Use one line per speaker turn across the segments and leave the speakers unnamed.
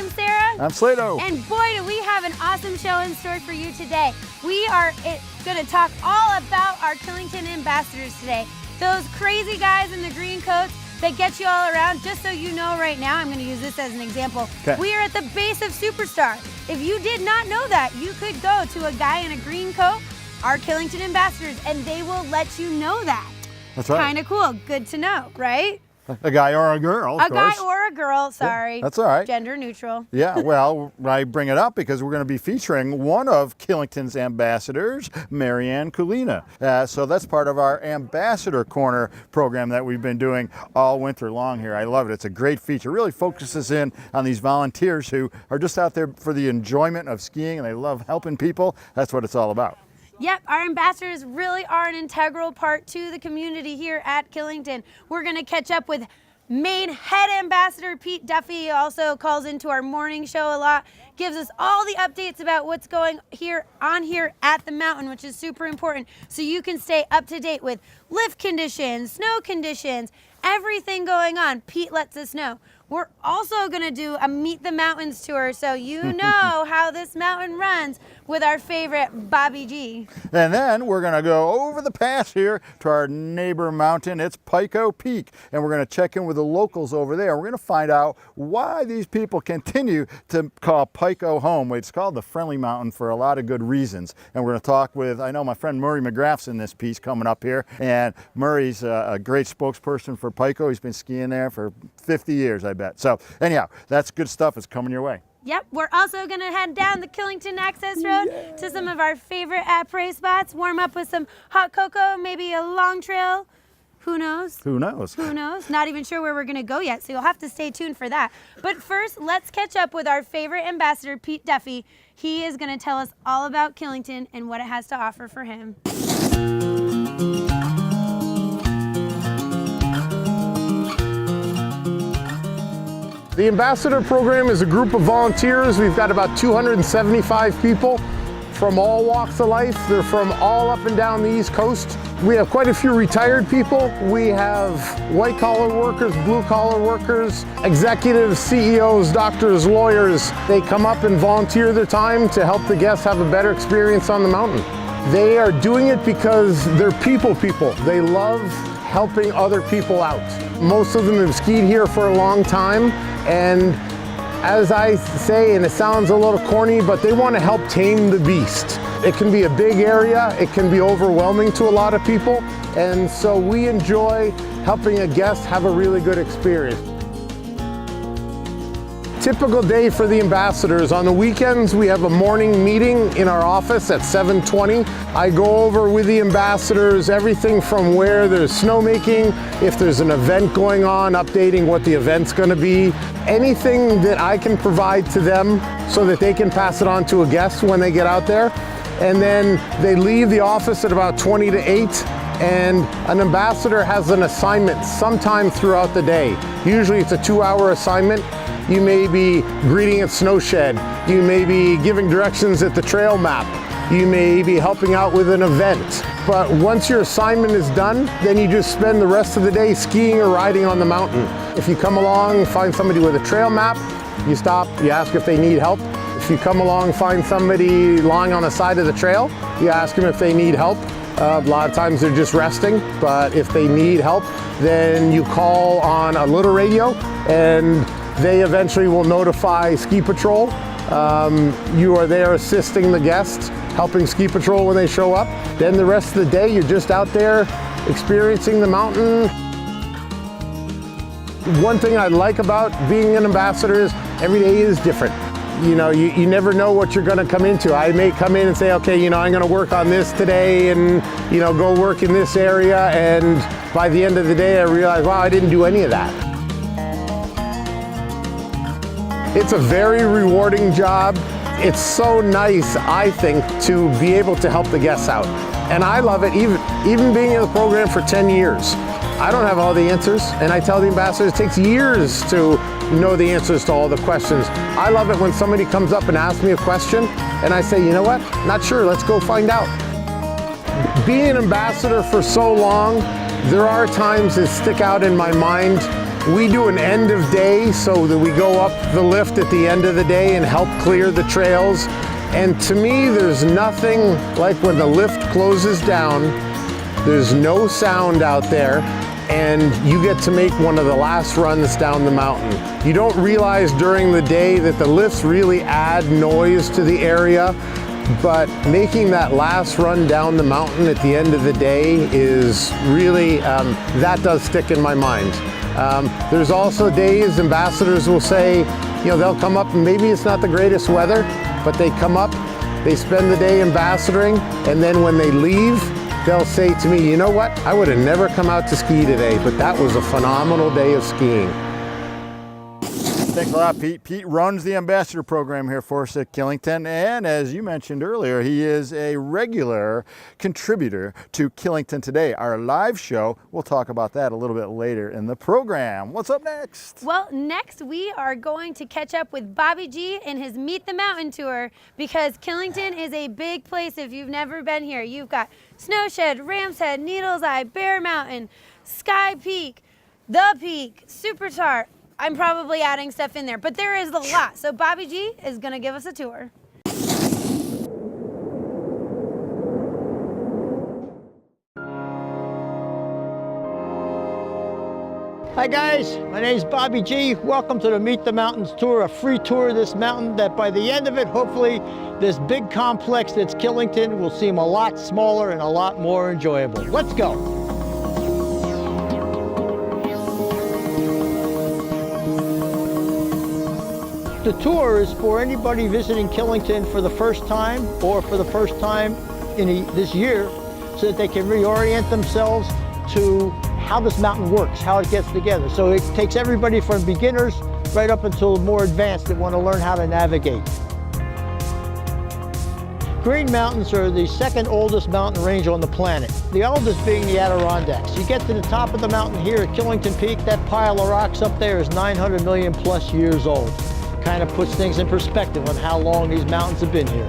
I'm Sarah.
I'm Slato.
And boy, do we have an awesome show in store for you today. We are going to talk all about our Killington Ambassadors today. Those crazy guys in the green coats that get you all around. Just so you know right now, I'm going to use this as an example. Okay. We are at the base of Superstar. If you did not know that, you could go to a guy in a green coat, our Killington Ambassadors, and they will let you know that.
That's right.
Kind of cool. Good to know, right?
A guy or a girl, of course.
A guy or a girl, sorry.
Yeah, that's all right.
Gender neutral.
Yeah, well, I bring it up because we're going to be featuring one of Killington's ambassadors, Marianne Kulina. So that's part of our Ambassador Corner program that we've been doing all winter long here. I love it. It's a great feature. It really focuses in on these volunteers who are just out there for the enjoyment of skiing, and they love helping people. That's what it's all about.
Yep, our ambassadors really are an integral part to the community here at Killington. We're going to catch up with main head ambassador Pete Duffy. He also calls into our morning show a lot, gives us all the updates about what's going on here at the mountain, which is super important, so you can stay up to date with lift conditions, snow conditions, everything going on. Pete lets us know. We're also going to do a Meet the Mountains tour, so you know how this mountain runs with our favorite Bobby G.
And then we're going to go over the pass here to our neighbor mountain. It's Pico Peak, and we're going to check in with the locals over there. We're going to find out why these people continue to call Pico home. It's called the Friendly Mountain for a lot of good reasons. And we're going to talk with, I know my friend Murray McGrath's in this piece coming up here, and Murray's a great spokesperson for Pico. He's been skiing there for 50 years, I bet. So anyhow, that's good stuff. It's coming your way.
Yep, we're also going to head down the Killington Access Road to some of our favorite après spots, warm up with some hot cocoa, maybe a long trail. Who knows?
Who knows?
Who knows? Not even sure where we're going to go yet, so you'll have to stay tuned for that. But first, let's catch up with our favorite ambassador, Pete Duffy. He is going to tell us all about Killington and what it has to offer for him.
The Ambassador Program is a group of volunteers. We've got about 275 people from all walks of life. They're from all up and down the East Coast. We have quite a few retired people. We have white-collar workers, blue-collar workers, executives, CEOs, doctors, lawyers. They come up and volunteer their time to help the guests have a better experience on the mountain. They are doing it because they're people. They love helping other people out. Most of them have skied here for a long time, and as I say, and it sounds a little corny, but they want to help tame the beast. It can be a big area, it can be overwhelming to a lot of people, and so we enjoy helping a guest have a really good experience. Typical day for the ambassadors. On the weekends, we have a morning meeting in our office at 7:20. I go over with the ambassadors everything from where there's snowmaking, if there's an event going on, updating what the event's going to be, anything that I can provide to them so that they can pass it on to a guest when they get out there. And then they leave the office at about 20 to 8. And an ambassador has an assignment sometime throughout the day. Usually it's a 2-hour assignment. You may be greeting at Snowshed. You may be giving directions at the trail map. You may be helping out with an event. But once your assignment is done, then you just spend the rest of the day skiing or riding on the mountain. If you come along, find somebody with a trail map, you stop, you ask if they need help. If you come along, find somebody lying on the side of the trail, you ask them if they need help. A lot of times they're just resting, but if they need help, then you call on a little radio and they eventually will notify Ski Patrol. You are there assisting the guests, helping Ski Patrol when they show up. Then the rest of the day, you're just out there experiencing the mountain. One thing I like about being an ambassador is every day is different. You know, you never know what you're going to come into. I may come in and say, okay, you know, I'm going to work on this today and, you know, go work in this area. And by the end of the day, I realize, wow, I didn't do any of that. It's a very rewarding job. It's so nice, I think, to be able to help the guests out. And I love it, even being in the program for 10 years. I don't have all the answers, and I tell the ambassadors it takes years to know the answers to all the questions. I love it when somebody comes up and asks me a question, and I say, you know what, not sure, let's go find out. Being an ambassador for so long, there are times that stick out in my mind We do an end of day so that we go up the lift at the end of the day and help clear the trails. And to me, there's nothing like when the lift closes down, there's no sound out there, and you get to make one of the last runs down the mountain. You don't realize during the day that the lifts really add noise to the area, but making that last run down the mountain at the end of the day is really, that does stick in my mind. There's also days ambassadors will say, you know, they'll come up and maybe it's not the greatest weather, but they come up, they spend the day ambassadoring, and then when they leave, they'll say to me, you know what, I would have never come out to ski today, but that was a phenomenal day of skiing.
Thanks a lot, Pete. Pete runs the ambassador program here for us at Killington, and as you mentioned earlier, he is a regular contributor to Killington Today, our live show. We'll talk about that a little bit later in the program. What's up next?
Well, next we are going to catch up with Bobby G and his Meet the Mountain tour, because Killington is a big place if you've never been here. You've got Snowshed, Ram's Head, Needles Eye, Bear Mountain, Sky Peak, The Peak, Super Tar. I'm probably adding stuff in there, but there is a lot. So Bobby G is gonna give us a tour.
Hi guys, my name is Bobby G. Welcome to the Meet the Mountains tour, a free tour of this mountain that by the end of it, hopefully, this big complex that's Killington will seem a lot smaller and a lot more enjoyable. Let's go. The tour is for anybody visiting Killington for the first time or for the first time in this year, so that they can reorient themselves to how this mountain works, how it gets together. So it takes everybody from beginners right up until more advanced that want to learn how to navigate. Green Mountains are the second oldest mountain range on the planet, the oldest being the Adirondacks. You get to the top of the mountain here at Killington Peak, that pile of rocks up there is 900 million plus years old. Kind of puts things in perspective on how long these mountains have been here.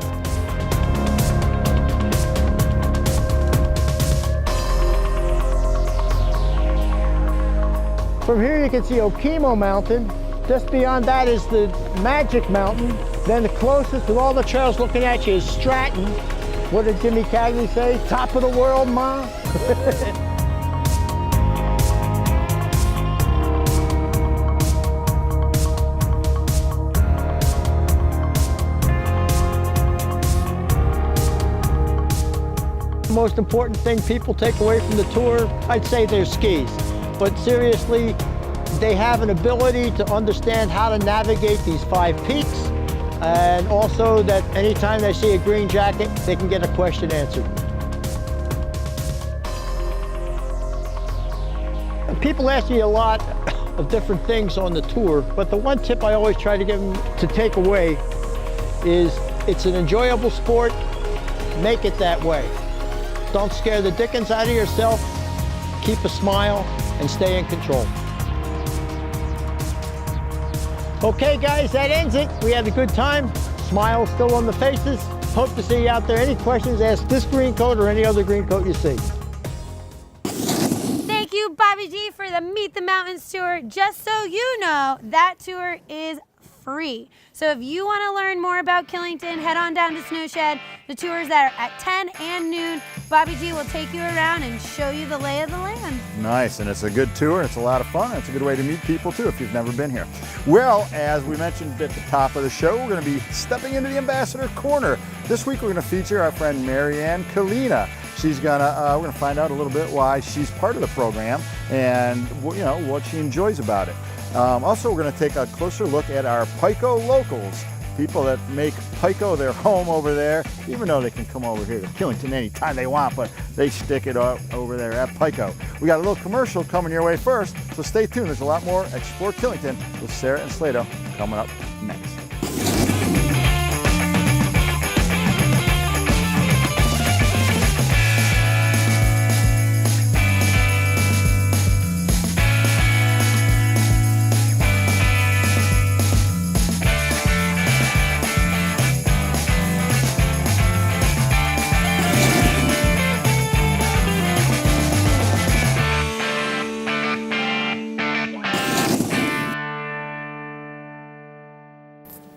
From here you can see Okemo Mountain. Just beyond that is the Magic Mountain. Then the closest to all the trails looking at you is Stratton. What did Jimmy Cagney say? Top of the world, Ma? The most important thing people take away from the tour, I'd say their skis. But seriously, they have an ability to understand how to navigate these 5 peaks, and also that anytime they see a green jacket, they can get a question answered. People ask me a lot of different things on the tour, but the one tip I always try to give them to take away is it's an enjoyable sport, make it that way. Don't scare the dickens out of yourself, keep a smile, and stay in control. Okay guys, that ends it. We had a good time. Smiles still on the faces. Hope to see you out there. Any questions, ask this green coat or any other green coat you see.
Thank you, Bobby G, for the Meet the Mountains tour. Just so you know, that tour is free. So if you want to learn more about Killington, head on down to Snowshed. The tours that are at 10 and noon. Bobby G will take you around and show you the lay of the land.
Nice, and it's a good tour. It's a lot of fun. It's a good way to meet people too if you've never been here. Well, as we mentioned at the top of the show, we're going to be stepping into the Ambassador Corner. This week we're going to feature our friend Marianne Kalina. She's gonna we're gonna find out a little bit why she's part of the program and what she enjoys about it. Also, we're going to take a closer look at our Pico locals, people that make Pico their home over there, even though they can come over here to Killington anytime they want, but they stick it up over there at Pico. We got a little commercial coming your way first, so stay tuned. There's a lot more Explore Killington with Sarah and Slato coming up next.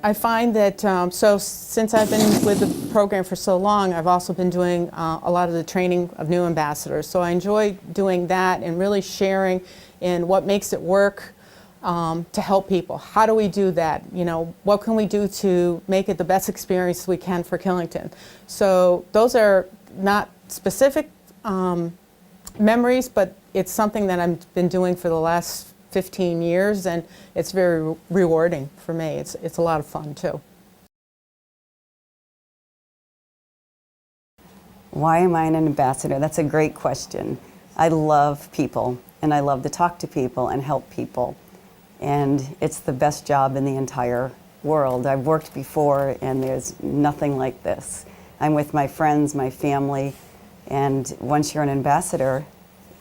I find that, so since I've been with the program for so long, I've also been doing a lot of the training of new ambassadors. So I enjoy doing that and really sharing in what makes it work to help people. How do we do that? You know, what can we do to make it the best experience we can for Killington? So those are not specific memories, but it's something that I've been doing for the last 15 years, and it's very rewarding for me. It's a lot of fun too.
Why am I an ambassador? That's a great question. I love people, and I love to talk to people and help people. And it's the best job in the entire world. I've worked before, and there's nothing like this. I'm with my friends, my family, and once you're an ambassador,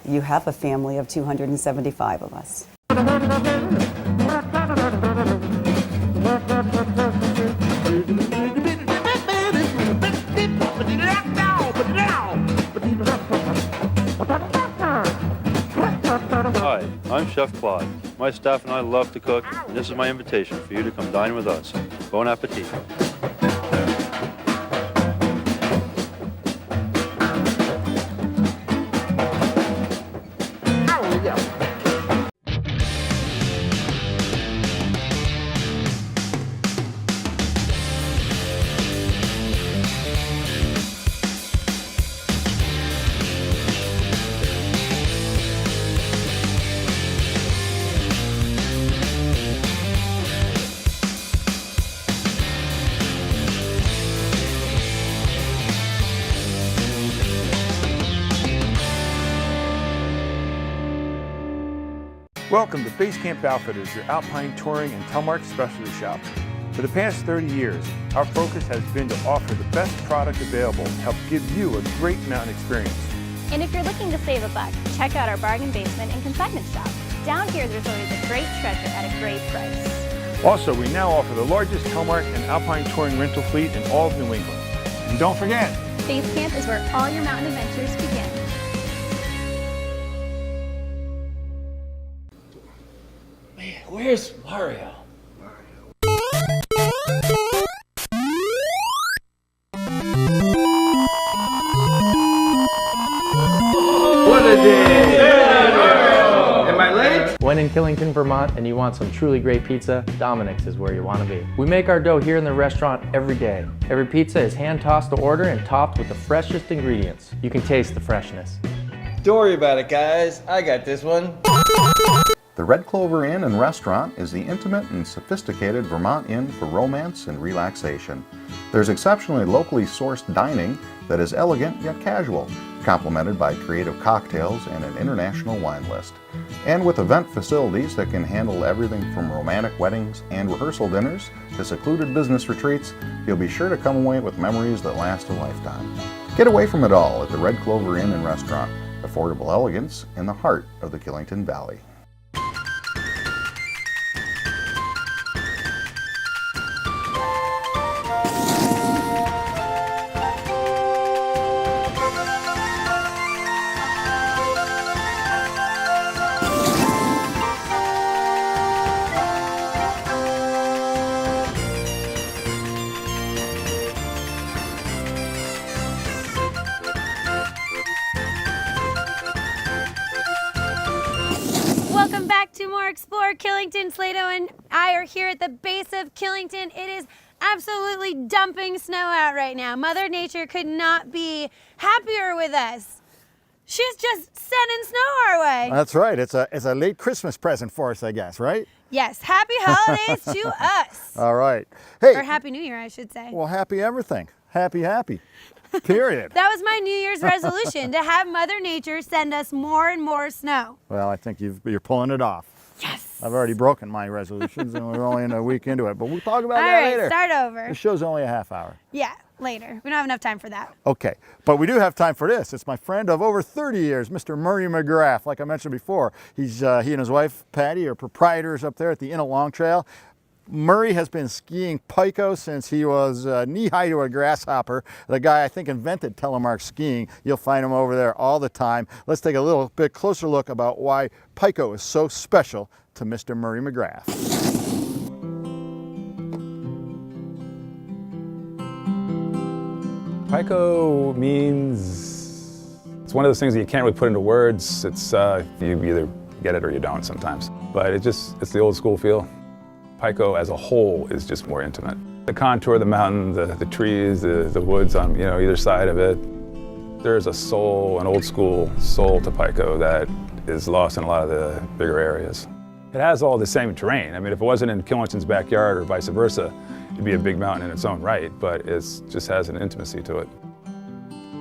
you have a family of 275 of us.
Hi, I'm Chef Claude. My staff and I love to cook, and this is my invitation for you to come dine with us. Bon appetit.
Welcome to Base Camp Outfitters, your alpine touring and telemark specialty shop. For the past 30 years, our focus has been to offer the best product available to help give you a great mountain experience.
And if you're looking to save a buck, check out our bargain basement and consignment shop. Down here, there's always a great treasure at a great price.
Also, we now offer the largest telemark and alpine touring rental fleet in all of New England. And don't forget,
Base Camp is where all your mountain adventures begin.
Where's Mario?
What a day! Am I late?
When in Killington, Vermont, and you want some truly great pizza, Dominic's is where you want to be. We make our dough here in the restaurant every day. Every pizza is hand-tossed to order and topped with the freshest ingredients. You can taste the freshness.
Don't worry about it, guys. I got this one.
The Red Clover Inn and Restaurant is the intimate and sophisticated Vermont inn for romance and relaxation. There's exceptionally locally sourced dining that is elegant yet casual, complemented by creative cocktails and an international wine list. And with event facilities that can handle everything from romantic weddings and rehearsal dinners to secluded business retreats, you'll be sure to come away with memories that last a lifetime. Get away from it all at the Red Clover Inn and Restaurant, affordable elegance in the heart of the Killington Valley.
Welcome back to more Explore Killington. Slato and I are here at the base of Killington. It is absolutely dumping snow out right now. Mother Nature could not be happier with us. She's just sending snow our way.
That's right. It's a late Christmas present for us, I guess, right?
Yes, happy holidays to us.
All right. Hey.
Or happy New Year, I should say.
Well, happy everything. Happy. Period.
That was my New Year's resolution, to have Mother Nature send us more and more snow.
Well, I think you're pulling it off.
Yes.
I've already broken my resolutions, and we're only in a week into it, but we'll talk about
All
that
right,
later.
start over.
The show's only a half hour.
Yeah, later. We don't have enough time for that.
Okay, but we do have time for this. It's my friend of over 30 years, Mr. Murray McGrath. Like I mentioned before, he and his wife, Patty, are proprietors up there at the Inn at Long Trail. Murray has been skiing Pico since he was knee-high to a grasshopper. The guy, I think, invented telemark skiing. You'll find him over there all the time. Let's take a little bit closer look about why Pico is so special to Mr. Murray McGrath.
Pico means, it's one of those things that you can't really put into words. It's, you either get it or you don't sometimes. But it's the old school feel. Pico as a whole is just more intimate. The contour of the mountain, the trees, the woods on either side of it. There's a soul, an old school soul to Pico that is lost in a lot of the bigger areas. It has all the same terrain. I mean, if it wasn't in Killington's backyard or vice versa, it'd be a big mountain in its own right, but it just has an intimacy to it.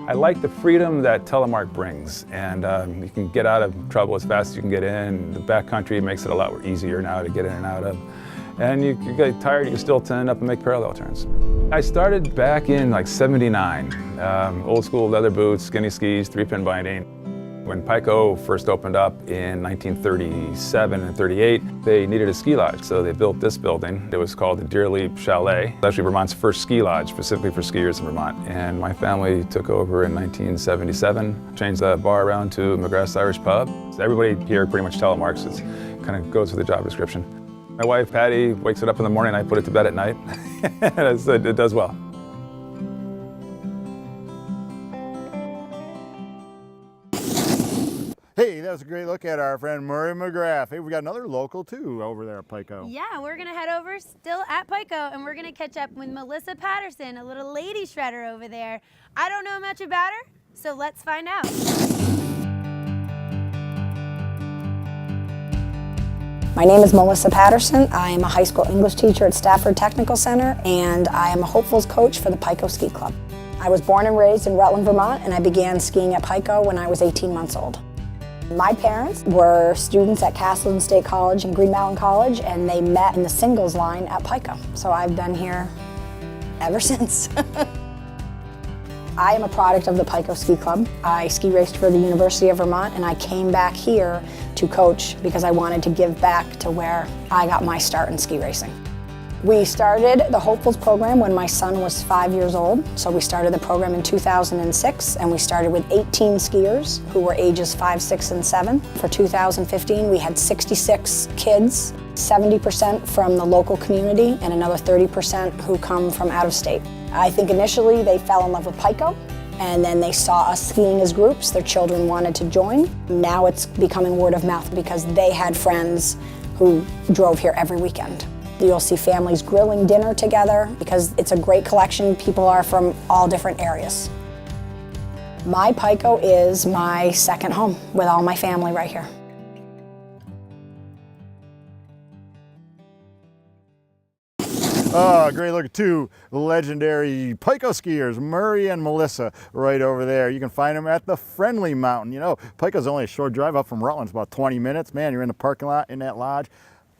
I like the freedom that telemark brings, and you can get out of trouble as fast as you can get in. The backcountry makes it a lot easier now to get in and out of. And you get tired, you can still turn up and make parallel turns. I started back in like '79. Old school leather boots, skinny skis, 3-pin binding. When Pico first opened up in 1937 and 38, they needed a ski lodge, so they built this building. It was called the Deer Leap Chalet. It's actually Vermont's first ski lodge, specifically for skiers in Vermont. And my family took over in 1977, changed the bar around to McGrath's Irish Pub. So everybody here pretty much telemarks. It kind of goes with the job description. My wife, Patty, wakes it up in the morning, I put it to bed at night. It does well.
Hey, that was a great look at our friend Murray McGrath. Hey, we got another local too over there at Pico.
Yeah, we're gonna head over still at Pico and we're gonna catch up with Melissa Patterson, a little lady shredder over there. I don't know much about her, so let's find out.
My name is Melissa Patterson. I am a high school English teacher at Stafford Technical Center, and I am a hopefuls coach for the Pico Ski Club. I was born and raised in Rutland, Vermont, and I began skiing at Pico when I was 18 months old. My parents were students at Castleton State College and Green Mountain College, and they met in the singles line at Pico. So I've been here ever since. I am a product of the Pico Ski Club. I ski raced for the University of Vermont, and I came back here to coach because I wanted to give back to where I got my start in ski racing. We started the Hopefuls program when my son was 5 years old. So we started the program in 2006, and we started with 18 skiers who were ages 5, 6, and 7. For 2015, we had 66 kids, 70% from the local community and another 30% who come from out of state. I think initially they fell in love with Pico, and then they saw us skiing as groups. Their children wanted to join. Now it's becoming word of mouth because they had friends who drove here every weekend. You'll see families grilling dinner together because it's a great collection. People are from all different areas. My Pico is my second home with all my family right here.
Oh, great look at two legendary Pico skiers, Murray and Melissa, right over there. You can find them at the Friendly Mountain. You know, Pico's only a short drive up from Rutland. It's about 20 minutes. Man, you're in the parking lot in that lodge.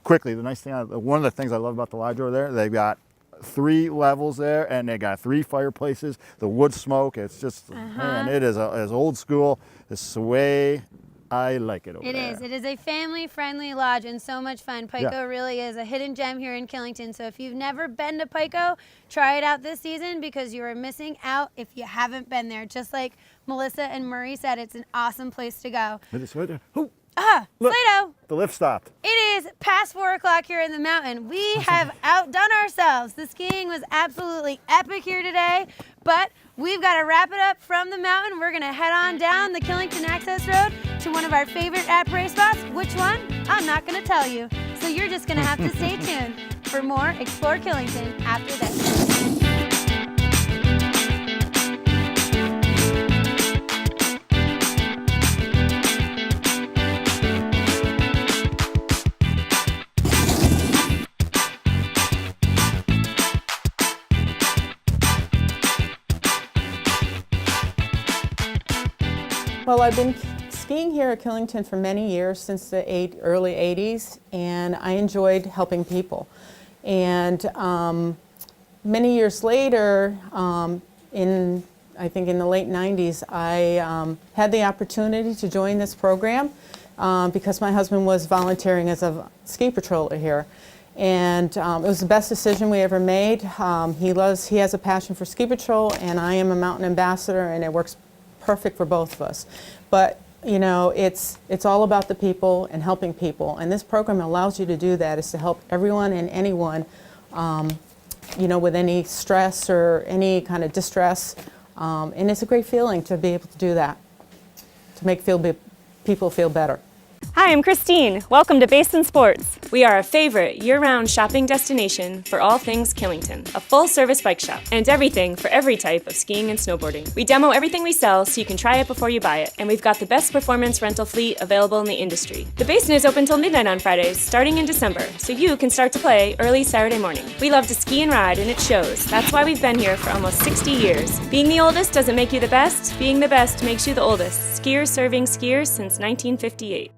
Quickly, the nice thing, one of the things I love about the lodge over there, they've got 3 levels there, and they got 3 fireplaces. The wood smoke, it's just, man, it is as old school. This is the way I like it over there.
It is a family-friendly lodge and so much fun. Pico
Yeah.
really is a hidden gem here in Killington. So if you've never been to Pico, try it out this season because you are missing out if you haven't been there. Just like Melissa and Murray said, it's an awesome place to go.
Look,
Slato!
the lift stopped.
It is past 4 o'clock here in the mountain. We have outdone ourselves. The skiing was absolutely epic here today, but we've got to wrap it up from the mountain. We're going to head on down the Killington Access Road to one of our favorite après spots. Which one? I'm not going to tell you. So you're just going to have to stay tuned for more Explore Killington after this.
Well, I've been skiing here at Killington for many years, since the early 80s, and I enjoyed helping people. And many years later, I think in the late 90s, I had the opportunity to join this program because my husband was volunteering as a ski patroller here. And it was the best decision we ever made. He has a passion for ski patrol, and I am a mountain ambassador, and it works perfect for both of us. But you know, it's all about the people and helping people, and this program allows you to do that, is to help everyone and anyone, you know, with any stress or any kind of distress. And it's a great feeling to be able to do that, to make people feel better.
Hi, I'm Christine. Welcome to Basin Sports. We are a favorite year-round shopping destination for all things Killington, a full-service bike shop, and everything for every type of skiing and snowboarding. We demo everything we sell so you can try it before you buy it, and we've got the best performance rental fleet available in the industry. The Basin is open till midnight on Fridays, starting in December, so you can start to play early Saturday morning. We love to ski and ride, and it shows. That's why we've been here for almost 60 years. Being the oldest doesn't make you the best. Being the best makes you the oldest. Skiers serving skiers since 1958.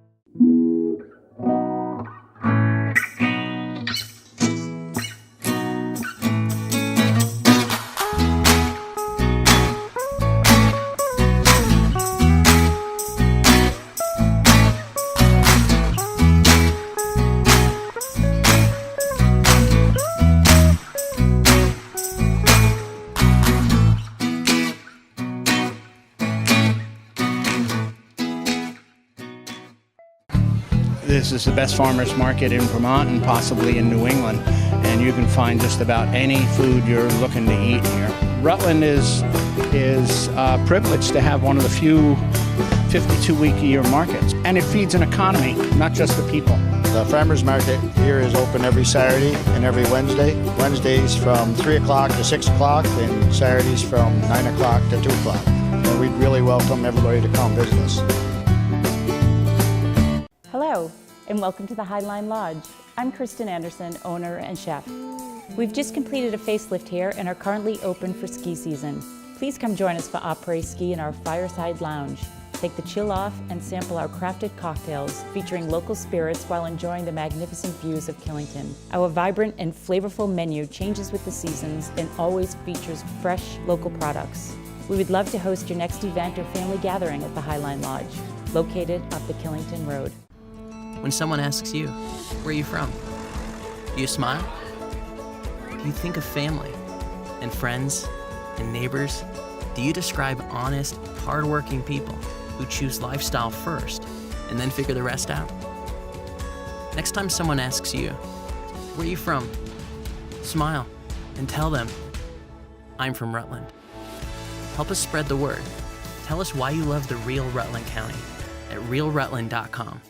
This is the best farmers market in Vermont and possibly in New England, and you can find just about any food you're looking to eat here. Rutland is privileged to have one of the few 52-week-a-year markets, and it feeds an economy, not just the people.
The farmers market here is open every Saturday and every Wednesday. Wednesdays from 3 o'clock to 6 o'clock, and Saturdays from 9 o'clock to 2 o'clock. And we'd really welcome everybody to come visit us.
Hello, and welcome to the Highline Lodge. I'm Kristen Anderson, owner and chef. We've just completed a facelift here and are currently open for ski season. Please come join us for après-ski in our Fireside Lounge. Take the chill off and sample our crafted cocktails featuring local spirits while enjoying the magnificent views of Killington. Our vibrant and flavorful menu changes with the seasons and always features fresh local products. We would love to host your next event or family gathering at the Highline Lodge, located up the Killington Road.
When someone asks you, where are you from? Do you smile? Do you think of family and friends and neighbors? Do you describe honest, hardworking people who choose lifestyle first and then figure the rest out? Next time someone asks you, where are you from? Smile and tell them, I'm from Rutland. Help us spread the word. Tell us why you love the real Rutland County at realrutland.com.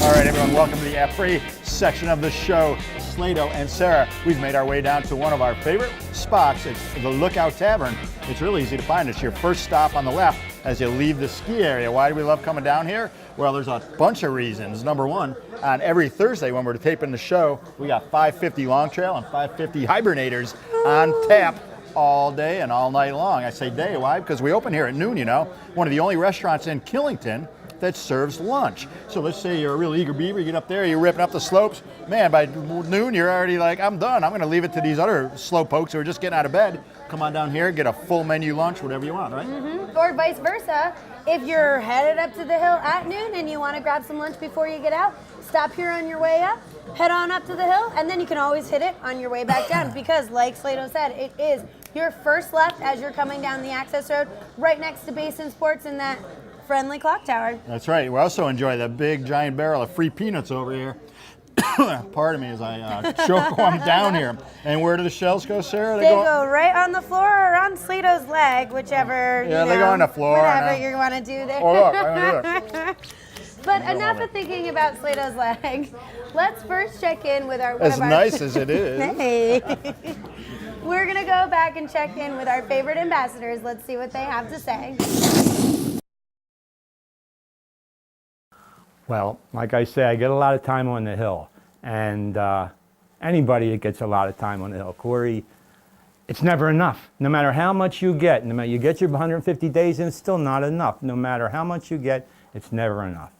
All right, everyone, welcome to the après section of the show. Slato and Sarah, we've made our way down to one of our favorite spots. It's the Lookout Tavern. It's really easy to find. It's your first stop on the left as you leave the ski area. Why do we love coming down here? Well, there's a bunch of reasons. Number one, on every Thursday when we're taping the show, we got 550 Long Trail and 550 Hibernators on tap all day and all night long. I say day, why? Because we open here at noon, you know. One of the only restaurants in Killington that serves lunch. So let's say you're a real eager beaver, you get up there, you're ripping up the slopes. Man, by noon, you're already like, I'm done. I'm gonna leave it to these other slow pokes who are just getting out of bed. Come on down here, get a full menu lunch, whatever you want, right?
Mm-hmm. Or vice versa. If you're headed up to the hill at noon and you wanna grab some lunch before you get out, stop here on your way up, head on up to the hill, and then you can always hit it on your way back down because like Slato said, it is your first left as you're coming down the access road, right next to Basin Sports in that friendly clock tower.
That's right. We also enjoy the big giant barrel of free peanuts over here. Pardon me as I choke them down here. And where do the shells go, Sarah?
They go right on the floor or on Slato's leg, whichever.
Yeah, they go on the floor.
Whatever you want to do there.
Oh, look, I'm gonna do it.
But enough of thinking about Slato's leg. Let's first check in with our.
As nice as it is.
Hey. We're gonna go back and check in with our favorite ambassadors. Let's see what they have to say.
Well, like I say, I get a lot of time on the hill, and anybody that gets a lot of time on the hill, Corey, it's never enough. No matter how much you get, no matter you get your 150 days in, it's still not enough. No matter how much you get, it's never enough.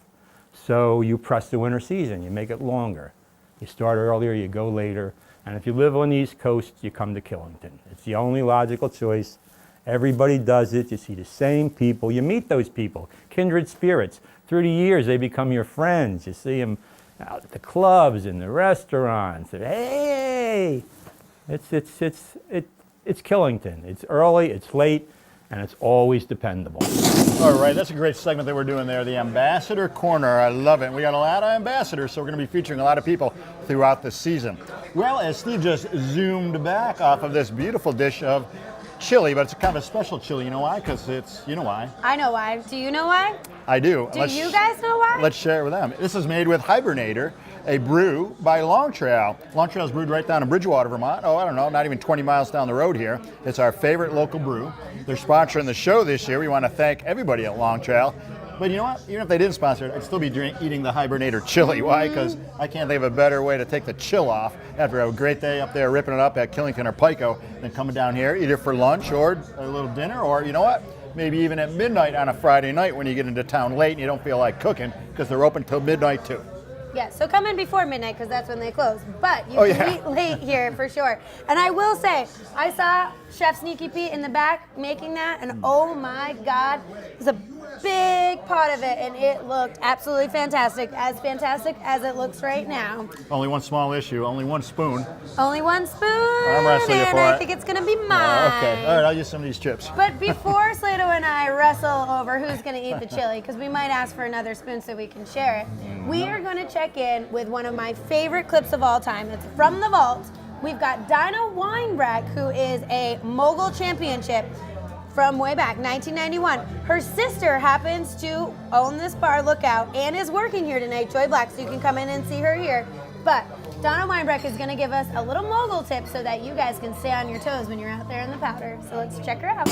So you press the winter season, you make it longer. You start earlier, you go later, and if you live on the East Coast, you come to Killington. It's the only logical choice. Everybody does it. You see the same people. You meet those people, kindred spirits. Through the years, they become your friends. You see them out at the clubs, in the restaurants. Hey, it's Killington. It's early, it's late, and it's always dependable.
All right, that's a great segment that we're doing there, the Ambassador Corner. I love it. We got a lot of ambassadors, so we're going to be featuring a lot of people throughout the season. Well, as Steve just zoomed back off of this beautiful dish of chili, but it's kind of a special chili. You know why? Because you know why.
I know why. Do you know why?
I do.
Do you guys know why?
Let's share it with them. This is made with Hibernator, a brew by Long Trail. Long Trail is brewed right down in Bridgewater, Vermont. Oh, I don't know, not even 20 miles down the road here. It's our favorite local brew. They're sponsoring the show this year. We want to thank everybody at Long Trail. But you know what? Even if they didn't sponsor it, I'd still be eating the Hibernator chili. Why? Because I can't think of a better way to take the chill off after a great day up there ripping it up at Killington or Pico than coming down here either for lunch or a little dinner, or you know what? Maybe even at midnight on a Friday night when you get into town late and you don't feel like cooking, because they're open till midnight too.
Yeah, so come in before midnight because that's when they close. But you can eat late here for sure. And I will say, I saw Chef Sneaky Pete in the back making that, and oh my God, it was a big pot of it, and it looked absolutely fantastic as it looks right now.
Only one small issue, only one spoon.
Only one spoon,
I'm wrestling you for
and I
it.
think it's gonna be mine.
Okay, all right, I'll use some of these chips.
But before Slato and I wrestle over who's going to eat the chili, because we might ask for another spoon so we can share it, we are going to check in with one of my favorite clips of all time. It's from the vault. We've got Dinah Weinbrecht, who is a Mogul championship from way back, 1991. Her sister happens to own this bar, Lookout, and is working here tonight, Joy Black, so you can come in and see her here. But Donna Weinbrecht is going to give us a little Mogul tip so that you guys can stay on your toes when you're out there in the powder. So let's check her out.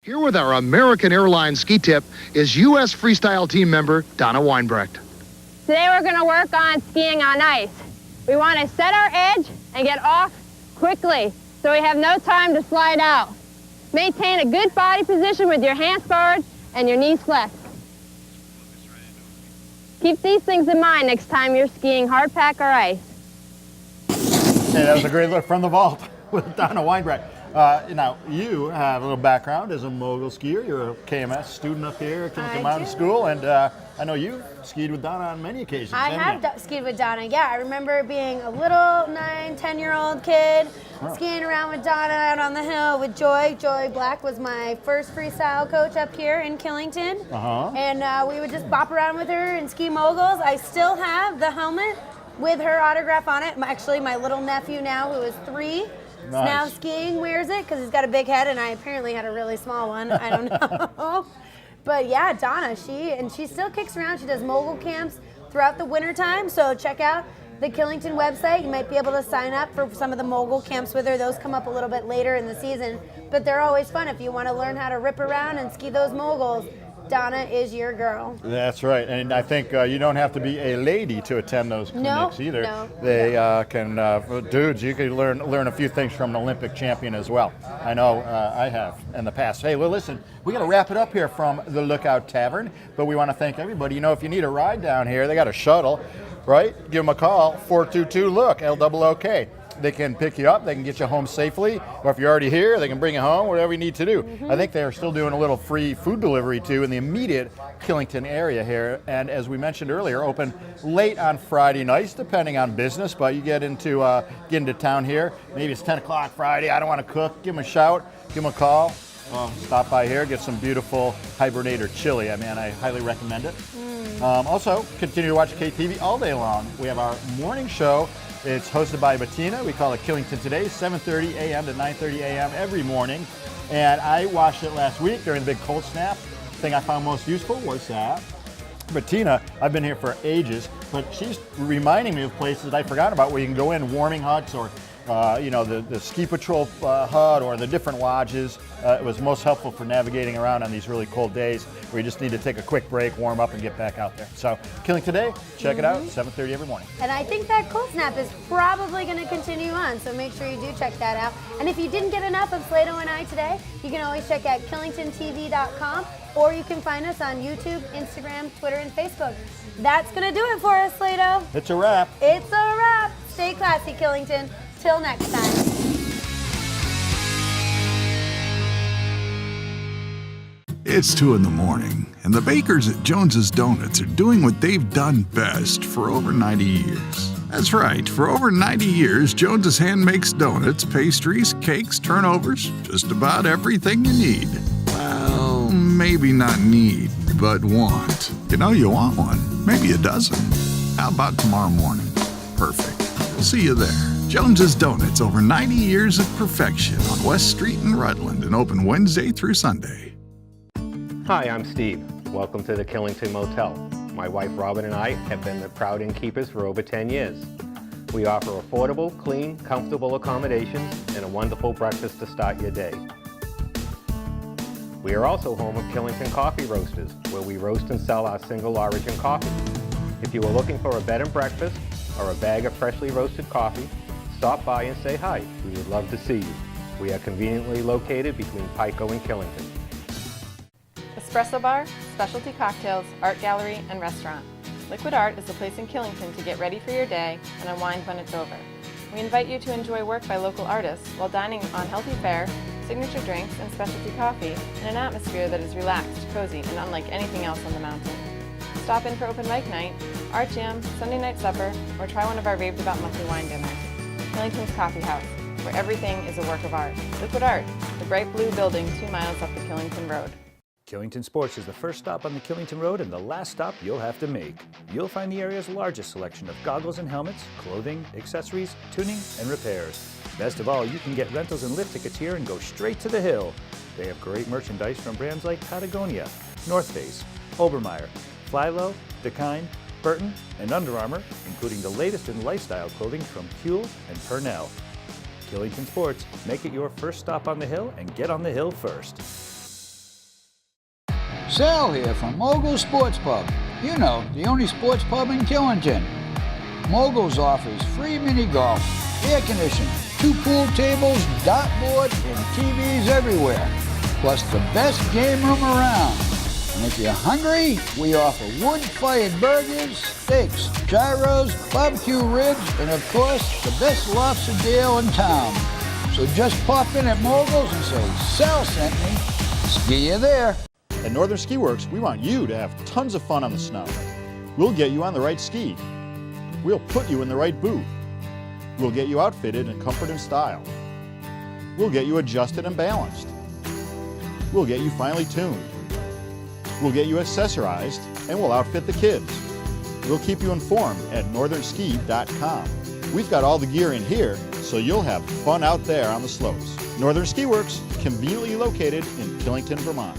Here with our American Airlines ski tip is U.S. freestyle team member Donna Weinbrecht.
Today we're going to work on skiing on ice. We want to set our edge and get off quickly so we have no time to slide out. Maintain a good body position with your hands forward and your knees flexed. Keep these things in mind next time you're skiing hard pack or ice.
Hey, that was a great look from the vault with Donna Weinbrecht. Now, you have a little background as a mogul skier. You're a KMS student up here at Killington Mountain School, and I know you've skied with Donna on many occasions.
I have skied with Donna, yeah. I remember being a little 9, 10-year-old kid skiing around with Donna out on the hill with Joy. Joy Black was my first freestyle coach up here in Killington. And we would just bop around with her and ski moguls. I still have the helmet with her autograph on it. Actually, my little nephew now, who is 3,
Nice.
now skiing, wears it because he's got a big head, and I apparently had a really small one. I don't know. But yeah, Donna, she still kicks around. She does mogul camps throughout the winter time, so check out the Killington website. You might be able to sign up for some of the mogul camps with her. Those come up a little bit later in the season, but they're always fun if you want to learn how to rip around and ski those moguls. Donna is your girl.
That's right, and I think you don't have to be a lady to attend those clinics either.
No.
They can, dudes, you can learn a few things from an Olympic champion as well. I know I have in the past. Hey, well, listen, we got to wrap it up here from the Lookout Tavern, but we want to thank everybody. You know, if you need a ride down here, they got a shuttle, right? Give them a call, 422-LOOK, L-O-O-K. They can pick you up, they can get you home safely, or if you're already here, they can bring you home, whatever you need to do. I think they're still doing a little free food delivery too in the immediate Killington area here, and as we mentioned earlier, open late on Friday nights, depending on business, but you get into town here, maybe it's 10 o'clock Friday, I don't want to cook, give them a shout, give them a call, stop by here, get some beautiful Hibernator chili. I mean, I highly recommend it. Also, continue to watch KTV all day long. We have our morning show. It's hosted by Bettina. We call it Killington Today, 7:30 a.m. to 9:30 a.m. every morning. And I watched it last week during the big cold snap. The thing I found most useful was that Bettina, I've been here for ages, but she's reminding me of places that I forgot about where you can go in, warming huts or the ski patrol hut or the different lodges. It was most helpful for navigating around on these really cold days where you just need to take a quick break, warm up, and get back out there. So, Killington Today, check it out, 7:30 every morning.
And I think that cold snap is probably going to continue on, so make sure you do check that out. And if you didn't get enough of Slato and I today, you can always check out KillingtonTV.com, or you can find us on YouTube, Instagram, Twitter, and Facebook. That's going to do it for us, Slato.
It's a wrap.
It's a wrap. Stay classy, Killington. Till next time.
It's 2 in the morning, and the bakers at Jones's Donuts are doing what they've done best for over 90 years. That's right, for over 90 years, Jones's hand makes donuts, pastries, cakes, turnovers, just about everything you need. Well, maybe not need, but want. You know you want one, maybe a dozen. How about tomorrow morning? Perfect. We'll see you there. Jones's Donuts, over 90 years of perfection on West Street in Rutland and open Wednesday through Sunday.
Hi, I'm Steve. Welcome to the Killington Motel. My wife Robin and I have been the proud innkeepers for over 10 years. We offer affordable, clean, comfortable accommodations and a wonderful breakfast to start your day. We are also home of Killington Coffee Roasters, where we roast and sell our single origin coffee. If you are looking for a bed and breakfast or a bag of freshly roasted coffee, stop by and say hi. We would love to see you. We are conveniently located between Pico and Killington.
Espresso bar, specialty cocktails, art gallery, and restaurant. Liquid Art is the place in Killington to get ready for your day and unwind when it's over. We invite you to enjoy work by local artists while dining on healthy fare, signature drinks, and specialty coffee in an atmosphere that is relaxed, cozy, and unlike anything else on the mountain. Stop in for open mic night, art jam, Sunday night supper, or try one of our raved about monthly wine dinners. Killington's Coffee House, where everything is a work of art. Liquid Art, the bright blue building 2 miles up the Killington Road.
Killington Sports is the first stop on the Killington Road and the last stop you'll have to make. You'll find the area's largest selection of goggles and helmets, clothing, accessories, tuning, and repairs. Best of all, you can get rentals and lift tickets here and go straight to the hill. They have great merchandise from brands like Patagonia, North Face, Obermeyer, Flylow, Dakine, Burton, and Under Armour, including the latest in lifestyle clothing from Kuhl and Purnell. Killington Sports, make it your first stop on the hill and get on the hill first.
Sal here from Moguls Sports Pub. You know, the only sports pub in Killington. Moguls offers free mini golf, air conditioning, 2 pool tables, dartboard, and TVs everywhere. Plus the best game room around. And if you're hungry, we offer wood-fired burgers, steaks, gyros, barbecue ribs, and of course, the best lobster deal in town. So just pop in at Moguls and say, Sal sent me. See you there.
At Northern Ski Works, we want you to have tons of fun on the snow. We'll get you on the right ski. We'll put you in the right boot. We'll get you outfitted in comfort and style. We'll get you adjusted and balanced. We'll get you finely tuned. We'll get you accessorized, and we'll outfit the kids. We'll keep you informed at northernski.com. We've got all the gear in here, so you'll have fun out there on the slopes. Northern Ski Works, conveniently located in Killington, Vermont.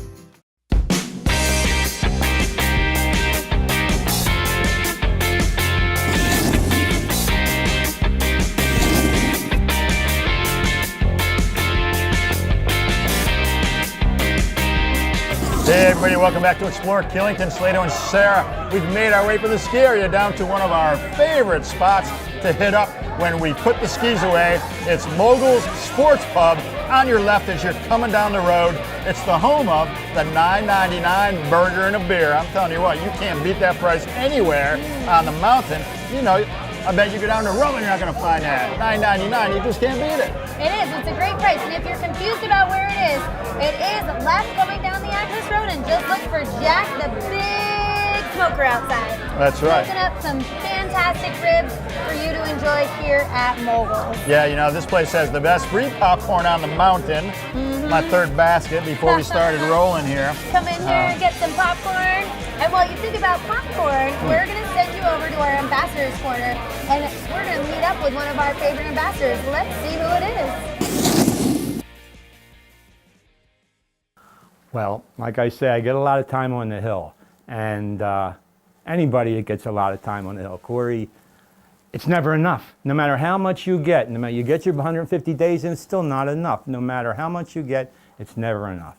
Hey everybody, welcome back to Explore Killington. Slato and Sarah, we've made our way from the ski area down to one of our favorite spots to hit up when we put the skis away. It's Moguls Sports Pub on your left as you're coming down the road. It's the home of the $9.99 burger and a beer. I'm telling you what, you can't beat that price anywhere on the mountain. You know, I bet you go down to Rutland, you're not going to find that. $9.99, you just can't beat it.
It is. It's a great price. And if you're confused about where it is left going down the access road, and just look for Jack, the big smoker outside.
That's right.
Cooking up some fantastic ribs for you to enjoy here at Moguls.
Yeah, you know, this place has the best free popcorn on the mountain. My third basket before we started rolling here.
Come in here and get some popcorn. And while you think about popcorn, we're going to send you over to our Ambassadors Corner, and we're going to meet up with one of our favorite ambassadors. Let's see who it is.
Well, like I say, I get a lot of time on the hill. And anybody that gets a lot of time on the hill, Corey, it's never enough. No matter how much you get, no matter you get your 150 days in, it's still not enough. No matter how much you get, it's never enough.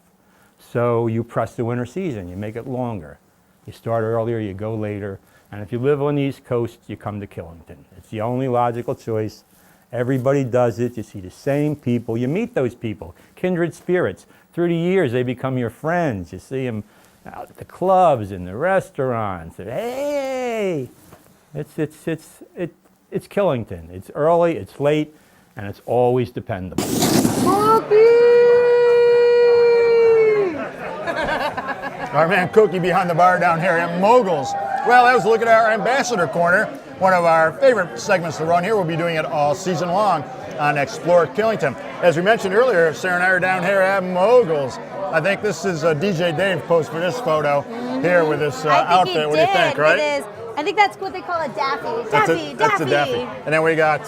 So you press the winter season, you make it longer. You start earlier, you go later. And if you live on the East Coast, you come to Killington. It's the only logical choice. Everybody does it. You see the same people. You meet those people, kindred spirits. Through the years, they become your friends. You see them out at the clubs, in the restaurants. Hey! It's Killington. It's early, it's late, and it's always dependable.
Our man Cookie behind the bar down here at Moguls. Well, that was a look at our Ambassador Corner. One of our favorite segments to run here. We'll be doing it all season long on Explore Killington. As we mentioned earlier, Sarah and I are down here at Moguls. I think this is DJ Dave posed for this photo here with this outfit. What do you think, right?
It is. I think that's what they call a Daffy.
That's a Daffy. And then we got,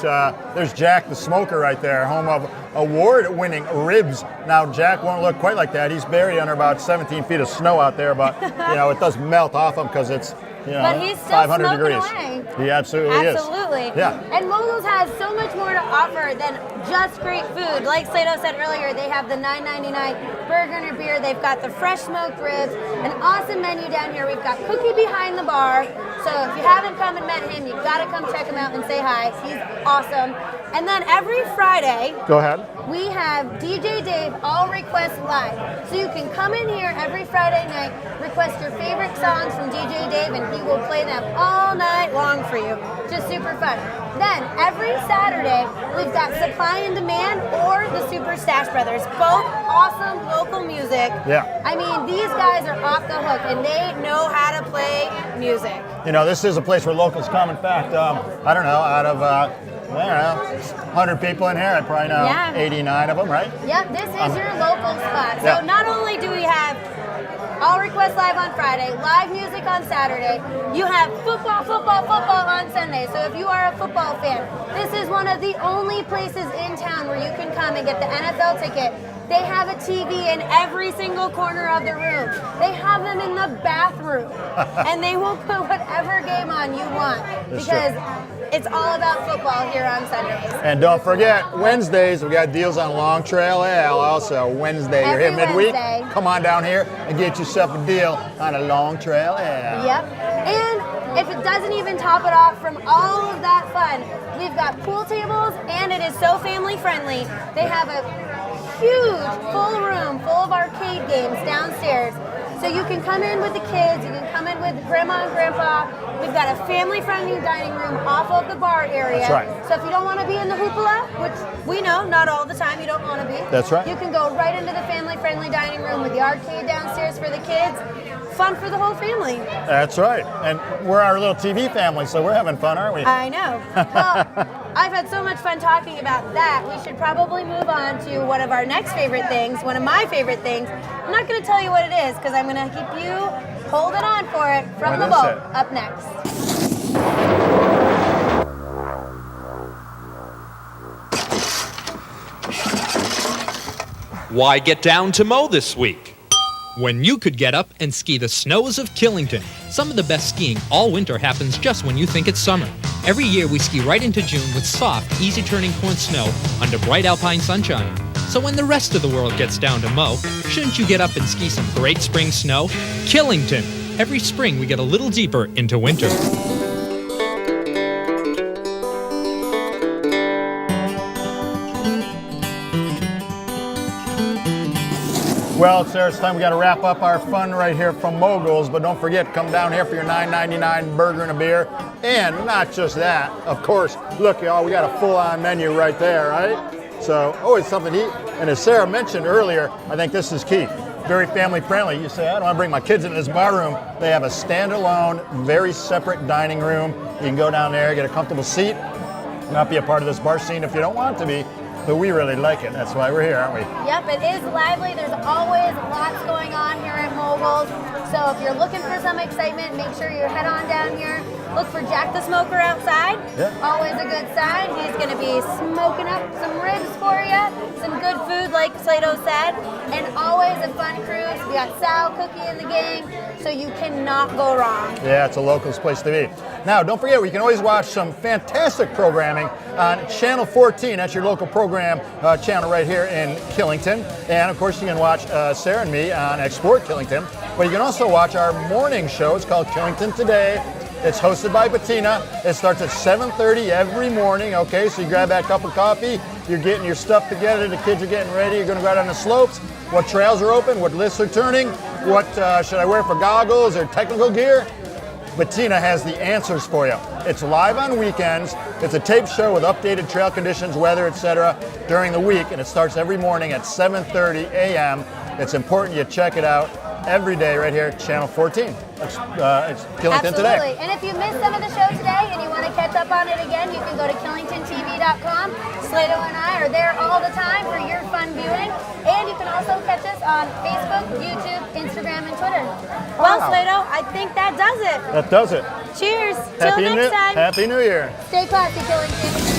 there's Jack the Smoker right there, home of award-winning ribs. Now, Jack won't look quite like that. He's buried under about 17 feet of snow out there, but, it does melt off him because it's,
but he's still
500
smoking
degrees.
away.
He absolutely is.
Absolutely.
Yeah.
And Moguls has so much more to offer than just great food. Like Slato said earlier, they have the $9.99 burger and a beer. They've got the fresh smoked ribs, an awesome menu down here. We've got Cookie behind the bar. So if you haven't come and met him, you've got to come check him out and say hi. He's awesome. And then every Friday,
go ahead.
We have DJ Dave All Request Live. So you can come in here every Friday night, request your favorite songs from DJ Dave, and he will play them all night long for you. Just super fun. Then every Saturday, we've got Supply and Demand or the Super Stash Brothers. Both awesome local music.
Yeah.
I mean, these guys are off the hook, and they know how to play music.
This is a place where locals come. In fact, I don't know, out of 100 people in here, I probably know 89 of them, right?
Yep, this is your local spot. So
Yeah.
not only do we have All Request Live on Friday, live music on Saturday, you have football on Sunday. So if you are a football fan, this is one of the only places in town where you can come and get the NFL ticket. They have a TV in every single corner of the room. They have them in the bathroom. And they will put whatever game on you want because it's all about football here on Sundays.
And don't forget, Wednesdays, we got deals on Long Trail Ale. Also, Wednesday, you're here midweek.
Wednesday.
Come on down here and get yourself a deal on a Long Trail Ale.
Yep. And if it doesn't even top it off from all of that fun, we've got pool tables and it is so family friendly. They have a huge full room full of arcade games downstairs. So you can come in with the kids, you can come in with grandma and grandpa. We've got a family-friendly dining room off of the bar area.
That's right.
So if you don't want to be in the hoopla, which we know not all the time you don't want to be.
That's right.
You can go right into the family-friendly dining room with the arcade downstairs for the kids. Fun for the whole family.
That's right. And we're our little TV family, so we're having fun, aren't we?
I know. Well, I've had so much fun talking about that. We should probably move on to one of our next favorite things, one of my favorite things. I'm not going to tell you what it is because I'm going to keep you holding on for it from the boat up next.
Why get down to Mo this week when you could get up and ski the snows of Killington? Some of the best skiing all winter happens just when you think it's summer. Every year we ski right into June with soft, easy-turning corn snow under bright alpine sunshine. So when the rest of the world gets down to Mo, shouldn't you get up and ski some great spring snow? Killington! Every spring we get a little deeper into winter.
Well, Sarah, it's time we got to wrap up our fun right here from Moguls, but don't forget, come down here for your $9.99 burger and a beer. And not just that, of course, look, y'all, we got a full-on menu right there, right? So always something to eat. And as Sarah mentioned earlier, I think this is key. Very family-friendly. You say, I don't want to bring my kids into this bar room. They have a standalone, very separate dining room. You can go down there, get a comfortable seat, not be a part of this bar scene if you don't want to be. But we really like it. That's why we're here, aren't we?
Yep, it is lively. There's always lots going on here at Moguls. So if you're looking for some excitement, make sure you head on down here. Look for Jack the Smoker outside.
Yeah.
Always a good sign. He's going to be smoking up some ribs for you, some good food like Slato said, and always a fun cruise. We got Sal, Cookie, and the gang, so you cannot go wrong.
Yeah, it's a locals place to be. Now, don't forget, we can always watch some fantastic programming on Channel 14. That's your local program channel right here in Killington. And, of course, you can watch Sarah and me on Explore Killington. But you can also watch our morning show. It's called Killington Today. It's hosted by Bettina. It starts at 7:30 every morning, okay? So you grab that cup of coffee, you're getting your stuff together, the kids are getting ready, you're gonna go out on the slopes, what trails are open, what lists are turning, what should I wear for goggles or technical gear? Bettina has the answers for you. It's live on weekends. It's a tape show with updated trail conditions, weather, etc. during the week, and it starts every morning at 7:30 a.m. It's important you check it out. every day right here, Channel 14. It's Killington Today.
Absolutely. And if you missed some of the show today and you want to catch up on it again, you can go to KillingtonTV.com. Slato and I are there all the time for your fun viewing. And you can also catch us on Facebook, YouTube, Instagram, and Twitter. Well,
Wow.
Slato, I think that does it.
That does it.
Cheers. Till next time.
Happy New Year.
Stay classy, Killington.